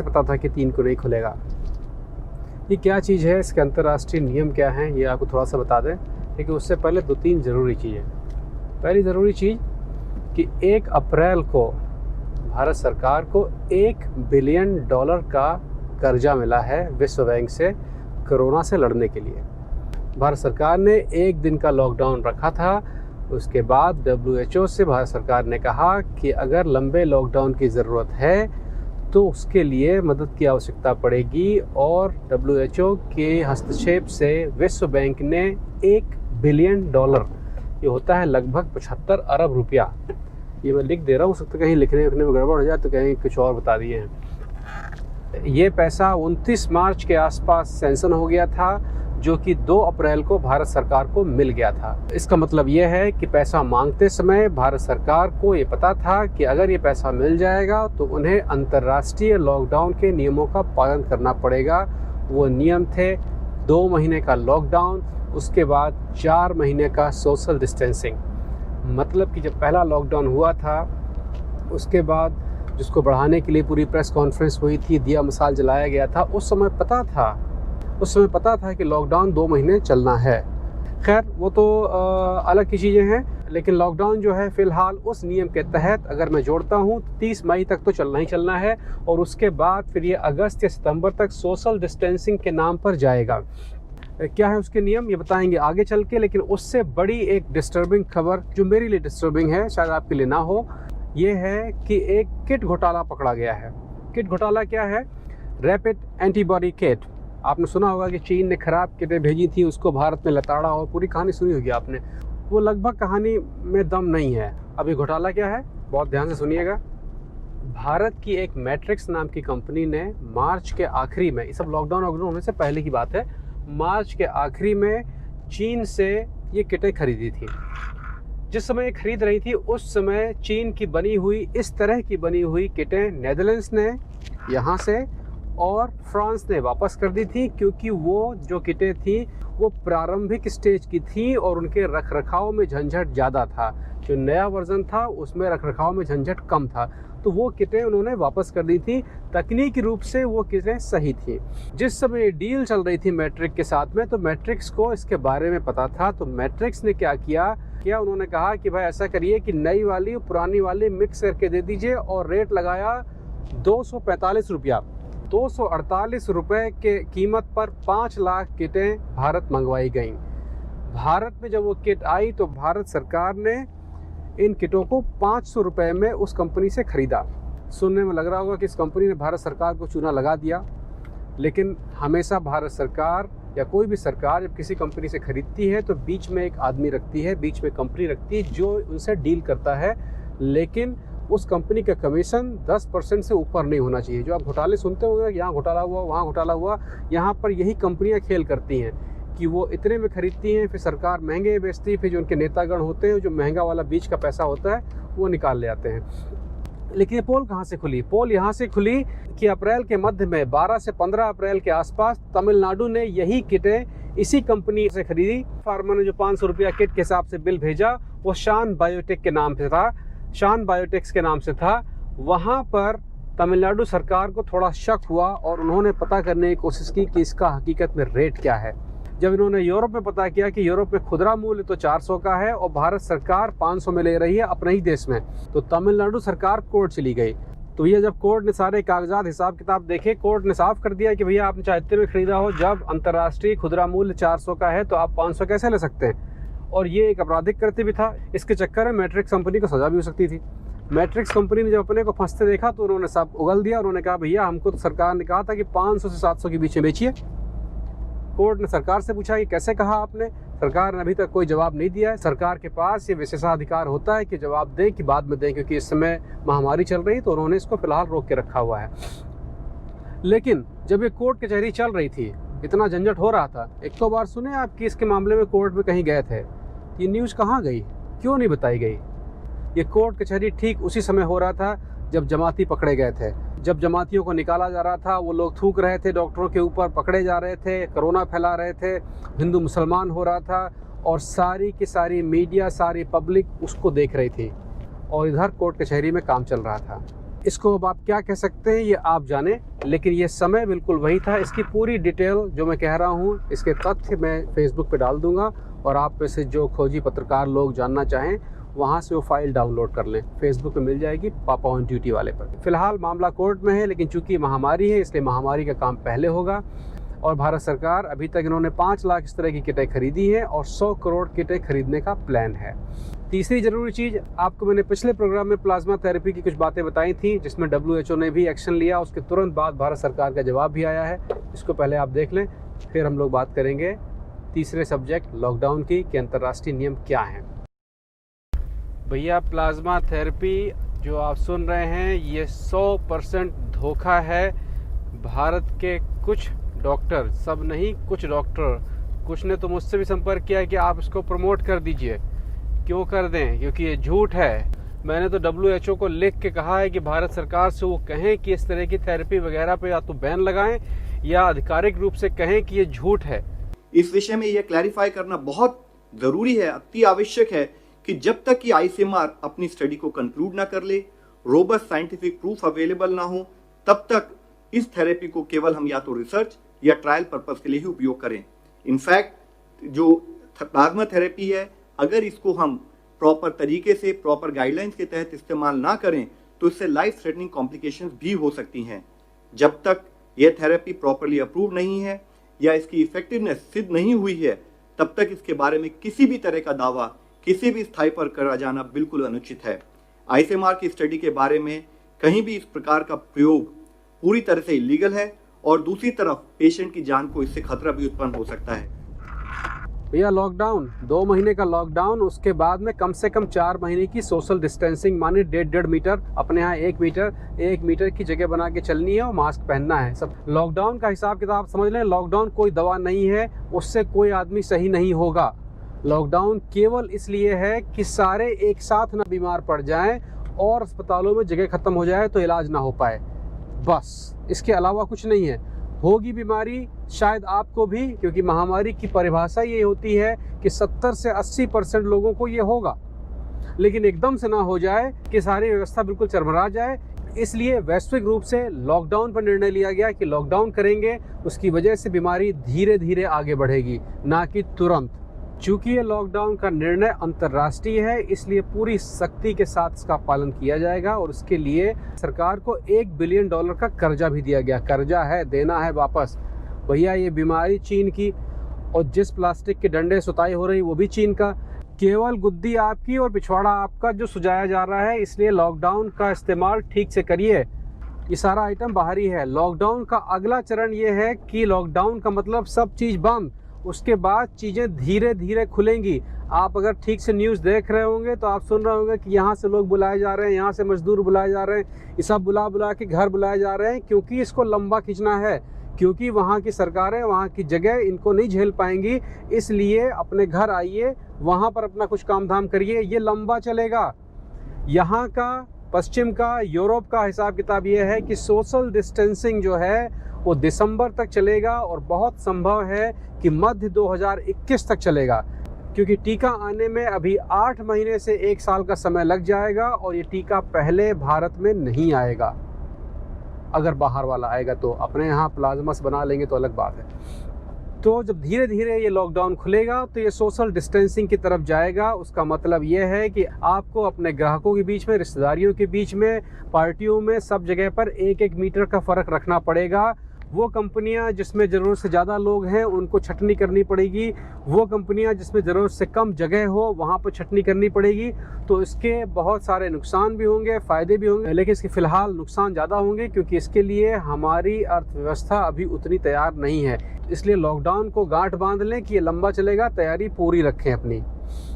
पता था कि 3 को नहीं खुलेगा? ये क्या चीज़ है, इसके अंतर्राष्ट्रीय नियम क्या हैं, ये आपको थोड़ा सा बता दें। लेकिन उससे पहले 2-3 ज़रूरी चीज़ें। पहली ज़रूरी चीज़ कि 1 अप्रैल को भारत सरकार को $1 बिलियन का कर्जा मिला है विश्व बैंक से कोरोना से लड़ने के लिए। भारत सरकार ने 1 दिन का लॉकडाउन रखा था। उसके बाद WHO से भारत सरकार ने कहा कि अगर लंबे लॉकडाउन की ज़रूरत है तो उसके लिए मदद की आवश्यकता पड़ेगी, और WHO के हस्तक्षेप से विश्व बैंक ने $1 बिलियन, ये होता है लगभग 75 अरब रुपया, ये मैं लिख दे रहा हूँ, हो सकता है कहीं लिखने में गड़बड़ हो जाए तो कहीं कुछ और बता दिए हैं। ये पैसा 29 मार्च के आसपास सैंक्शन हो गया था, जो कि 2 अप्रैल को भारत सरकार को मिल गया था। इसका मतलब ये है कि पैसा मांगते समय भारत सरकार को ये पता था कि अगर ये पैसा मिल जाएगा तो उन्हें अंतर्राष्ट्रीय लॉकडाउन के नियमों का पालन करना पड़ेगा। वो नियम थे 2 महीने का लॉकडाउन, उसके बाद 4 महीने का सोशल डिस्टेंसिंग। मतलब कि जब पहला लॉकडाउन हुआ था उसके बाद जिसको बढ़ाने के लिए पूरी प्रेस कॉन्फ्रेंस हुई थी, दिया मिसाल जलाया गया था, उस समय पता था कि लॉकडाउन 2 महीने चलना है। खैर वो तो अलग की चीज़ें हैं, लेकिन लॉकडाउन जो है फ़िलहाल उस नियम के तहत अगर मैं जोड़ता हूँ 30 मई तक तो चलना ही चलना है, और उसके बाद फिर ये अगस्त या सितंबर तक सोशल डिस्टेंसिंग के नाम पर जाएगा। क्या है उसके नियम, ये बताएंगे आगे चल के। लेकिन उससे बड़ी एक डिस्टर्बिंग खबर जो मेरे लिए डिस्टर्बिंग है, शायद आपके लिए ना हो, ये है कि एक किट घोटाला पकड़ा गया है। किट घोटाला क्या है? Rapid antibody kit. आपने सुना होगा कि चीन ने ख़राब किटें भेजी थी, उसको भारत में लताड़ा, और पूरी कहानी सुनी होगी आपने। वो लगभग कहानी में दम नहीं है। अब ये घोटाला क्या है, बहुत ध्यान से सुनिएगा। भारत की एक मैट्रिक्स नाम की कंपनी ने मार्च के आखिरी में, ये सब लॉकडाउन होने से पहले की बात है, मार्च के आखिरी में चीन से ये किटें खरीदी थी। जिस समय ये खरीद रही थी उस समय चीन की बनी हुई, इस तरह की बनी हुई किटें नेदरलैंड्स ने यहाँ से और फ्रांस ने वापस कर दी थी, क्योंकि वो जो किटें थी वो प्रारंभिक स्टेज की थी और उनके रखरखाव में झंझट ज़्यादा था। जो नया वर्जन था उसमें रखरखाव में झंझट कम था, तो वो किटें उन्होंने वापस कर दी थी। तकनीकी रूप से वो किटें सही थी। जिस समय डील चल रही थी मैट्रिक्स के साथ में, तो मैट्रिक्स को इसके बारे में पता था। तो मैट्रिक्स ने क्या किया, उन्होंने कहा कि भाई ऐसा करिए कि नई वाली और पुरानी वाली मिक्स करके दे दीजिए, और रेट लगाया 245 रुपया। 248 रुपये के कीमत पर 5 लाख किटें भारत मंगवाई गईं। भारत में जब वो किट आई तो भारत सरकार ने इन किटों को 500 रुपये में उस कंपनी से ख़रीदा। सुनने में लग रहा होगा कि इस कंपनी ने भारत सरकार को चूना लगा दिया, लेकिन हमेशा भारत सरकार या कोई भी सरकार जब किसी कंपनी से ख़रीदती है तो बीच में एक आदमी रखती है, बीच में कंपनी रखती है जो उनसे डील करता है, लेकिन उस कंपनी का कमीशन 10% से ऊपर नहीं होना चाहिए। जो आप घोटाले सुनते होंगे, यहाँ घोटाला हुआ, वहाँ घोटाला हुआ, यहाँ पर यही कंपनियाँ खेल करती हैं कि वो इतने में खरीदती हैं, फिर सरकार महंगे बेचती है, फिर जो उनके नेतागण होते हैं, जो महंगा वाला बीच का पैसा होता है वो निकाल ले आते हैं। लेकिन ये पोल कहाँ से खुली? पोल यहाँ से खुली कि अप्रैल के मध्य में 12 से 15 अप्रैल के आसपास तमिलनाडु ने यही किटें इसी कंपनी से खरीदी। फार्मा ने जो 500 रुपया किट के हिसाब से बिल भेजा वो शान बायोटेक के नाम से था, शान बायोटेक्स के नाम से था। वहाँ पर तमिलनाडु सरकार को थोड़ा शक हुआ और उन्होंने पता करने की कोशिश की कि इसका हकीकत में रेट क्या है। जब इन्होंने यूरोप में पता किया कि यूरोप में खुदरा मूल्य तो 400 का है और भारत सरकार 500 में ले रही है अपने ही देश में, तो तमिलनाडु सरकार कोर्ट चली गई। तो ये जब कोर्ट ने सारे कागजात हिसाब किताब देखे, कोर्ट ने साफ कर दिया कि भैया आपने चाहे इतने में खरीदा हो, जब अंतर्राष्ट्रीय खुदरा मूल्य 400 का है तो आप 500 कैसे ले सकते हैं। और ये एक आपराधिक कृत्य भी था। इसके चक्कर में मैट्रिक्स कंपनी को सजा भी हो सकती थी। मैट्रिक्स कंपनी ने जब अपने को फंसते देखा तो उन्होंने सब उगल दिया। उन्होंने कहा भैया हमको तो सरकार ने कहा था कि 500 से 700 के बीच में बेचिए। कोर्ट ने सरकार से पूछा कि कैसे कहा आपने? सरकार ने अभी तक कोई जवाब नहीं दिया है। सरकार के पास ये विशेषाधिकार होता है कि जवाब दें कि बाद में दें, क्योंकि इस समय महामारी चल रही, तो उन्होंने इसको फिलहाल रोक के रखा हुआ है। लेकिन जब ये कोर्ट कचहरी चल रही थी, इतना झंझट हो रहा था, एक तो बार सुने आप कि इसके मामले में कोर्ट में कहीं गए थे? ये न्यूज़ कहाँ गई, क्यों नहीं बताई गई? ये कोर्ट कचहरी ठीक उसी समय हो रहा था जब जमाती पकड़े गए थे। जब जमातियों को निकाला जा रहा था, वो लोग थूक रहे थे डॉक्टरों के ऊपर, पकड़े जा रहे थे, कोरोना फैला रहे थे, हिंदू मुसलमान हो रहा था, और सारी की सारी मीडिया, सारी पब्लिक उसको देख रही थी, और इधर कोर्ट कचहरी में काम चल रहा था। इसको अब आप क्या कह सकते हैं ये आप जाने, लेकिन ये समय बिल्कुल वही था। इसकी पूरी डिटेल जो मैं कह रहा हूँ, इसके तथ्य मैं फेसबुक पे डाल दूंगा, और आप में से जो खोजी पत्रकार लोग जानना चाहें वहाँ से वो फाइल डाउनलोड कर लें, फेसबुक पे मिल जाएगी पापा ऑन ड्यूटी वाले पर। फिलहाल मामला कोर्ट में है, लेकिन चूंकि महामारी है इसलिए महामारी का काम पहले होगा। और भारत सरकार अभी तक इन्होंने 5 लाख इस तरह की किटें खरीदी हैं और 100 करोड़ किटें खरीदने का प्लान है। तीसरी ज़रूरी चीज़, आपको मैंने पिछले प्रोग्राम में प्लाज्मा थेरेपी की कुछ बातें बताई थी, जिसमें WHO ने भी एक्शन लिया। उसके तुरंत बाद भारत सरकार का जवाब भी आया है, इसको पहले आप देख लें, फिर हम लोग बात करेंगे तीसरे सब्जेक्ट लॉकडाउन की, कि अंतर्राष्ट्रीय नियम क्या हैं। भैया, प्लाज्मा थेरेपी जो आप सुन रहे हैं ये 100% धोखा है। भारत के कुछ डॉक्टर, सब नहीं, कुछ डॉक्टर, कुछ ने तो मुझसे भी संपर्क किया कि आप इसको प्रमोट कर दीजिए। क्यों कर दें? क्योंकि ये झूठ है। मैंने तो WHO को लिख के कहा है कि भारत सरकार से वो कहें कि इस तरह की थेरेपी वगैरह पे या तो बैन लगाएं या आधिकारिक रूप से कहें कि ये झूठ है। इस विषय में यह क्लैरिफाई करना बहुत जरूरी है, अति आवश्यक है कि जब तक कि ICMR अपनी स्टडी को कंक्लूड ना कर ले, रोबस्ट साइंटिफिक प्रूफ अवेलेबल ना हो, तब तक इस थेरेपी को केवल हम या तो रिसर्च या ट्रायल पर्पस के लिए ही उपयोग करें। इनफैक्ट जो प्लाज्मा थेरेपी है, अगर इसको हम प्रॉपर तरीके से, प्रॉपर गाइडलाइंस के तहत इस्तेमाल ना करें तो इससे लाइफ थ्रेटनिंग कॉम्प्लिकेशंस भी हो सकती हैं। जब तक यह थेरेपी प्रॉपरली अप्रूव नहीं है या इसकी इफेक्टिवनेस सिद्ध नहीं हुई है, तब तक इसके बारे में किसी भी तरह का दावा किसी भी स्थाई पर करा जाना बिल्कुल अनुचित है। ICMR की स्टडी के बारे में कहीं भी इस प्रकार का प्रयोग पूरी तरह से इलीगल है, और दूसरी तरफ पेशेंट की जान को इससे खतरा भी उत्पन्न हो सकता है। भैया, लॉकडाउन 2 महीने का लॉकडाउन, उसके बाद में कम से कम 4 महीने की सोशल डिस्टेंसिंग, माने 1.5 मीटर, अपने यहाँ 1 मीटर की जगह बना के चलनी है और मास्क पहनना है। सब लॉकडाउन का हिसाब किताब समझ लें। लॉकडाउन कोई दवा नहीं है, उससे कोई आदमी सही नहीं होगा। लॉकडाउन केवल इसलिए है कि सारे एक साथ ना बीमार पड़ जाएं और अस्पतालों में जगह खत्म हो जाए तो इलाज ना हो पाए, बस। इसके अलावा कुछ नहीं है। होगी बीमारी शायद आपको भी, क्योंकि महामारी की परिभाषा ये होती है कि 70 से 80% लोगों को ये होगा, लेकिन एकदम से ना हो जाए कि सारी व्यवस्था बिल्कुल चरमरा जाए। इसलिए वैश्विक रूप से लॉकडाउन पर निर्णय लिया गया कि लॉकडाउन करेंगे, उसकी वजह से बीमारी धीरे धीरे आगे बढ़ेगी, ना कि तुरंत। चूँकि ये लॉकडाउन का निर्णय अंतर्राष्ट्रीय है, इसलिए पूरी सख्ती के साथ इसका पालन किया जाएगा, और इसके लिए सरकार को $1 बिलियन का कर्जा भी दिया गया। कर्जा है, देना है वापस। भैया, ये बीमारी चीन की, और जिस प्लास्टिक के डंडे सुताई हो रही वो भी चीन का। केवल गुद्दी आपकी और पिछवाड़ा आपका जो सुझाया जा रहा है, इसलिए लॉकडाउन का इस्तेमाल ठीक से करिए। ये सारा आइटम बाहरी है। लॉकडाउन का अगला चरण ये है कि लॉकडाउन का मतलब सब चीज़ बंद, उसके बाद चीज़ें धीरे धीरे खुलेंगी। आप अगर ठीक से न्यूज़ देख रहे होंगे तो आप सुन रहे होंगे कि यहाँ से लोग बुलाए जा रहे हैं, यहाँ से मजदूर बुलाए जा रहे हैं, ये सब बुला बुला के घर बुलाए जा रहे हैं, क्योंकि इसको लंबा खींचना है, क्योंकि वहाँ की सरकारें, वहाँ की जगह इनको नहीं झेल पाएंगी। इसलिए अपने घर आइए, वहाँ पर अपना कुछ काम धाम करिए, ये लंबा चलेगा। यहाँ का, पश्चिम का, यूरोप का हिसाब किताब ये है कि सोशल डिस्टेंसिंग जो है वो दिसंबर तक चलेगा, और बहुत संभव है कि मध्य 2021 तक चलेगा, क्योंकि टीका आने में अभी 8 महीने से 1 साल का समय लग जाएगा, और ये टीका पहले भारत में नहीं आएगा। अगर बाहर वाला आएगा तो अपने यहाँ प्लाज्मास बना लेंगे तो अलग बात है। तो जब धीरे धीरे ये लॉकडाउन खुलेगा तो ये सोशल डिस्टेंसिंग की तरफ जाएगा। उसका मतलब ये है कि आपको अपने ग्राहकों के बीच में, रिश्तेदारियों के बीच में, पार्टियों में, सब जगह पर 1-1 मीटर का फ़र्क रखना पड़ेगा। वो कंपनियां जिसमें ज़रूरत से ज़्यादा लोग हैं उनको छटनी करनी पड़ेगी, वो कंपनियां जिसमें ज़रूरत से कम जगह हो वहाँ पर छटनी करनी पड़ेगी। तो इसके बहुत सारे नुकसान भी होंगे, फ़ायदे भी होंगे, लेकिन इसके फ़िलहाल नुकसान ज़्यादा होंगे, क्योंकि इसके लिए हमारी अर्थव्यवस्था अभी उतनी तैयार नहीं है। इसलिए लॉकडाउन को गांठ बांध लें कि ये लंबा चलेगा, तैयारी पूरी रखें अपनी।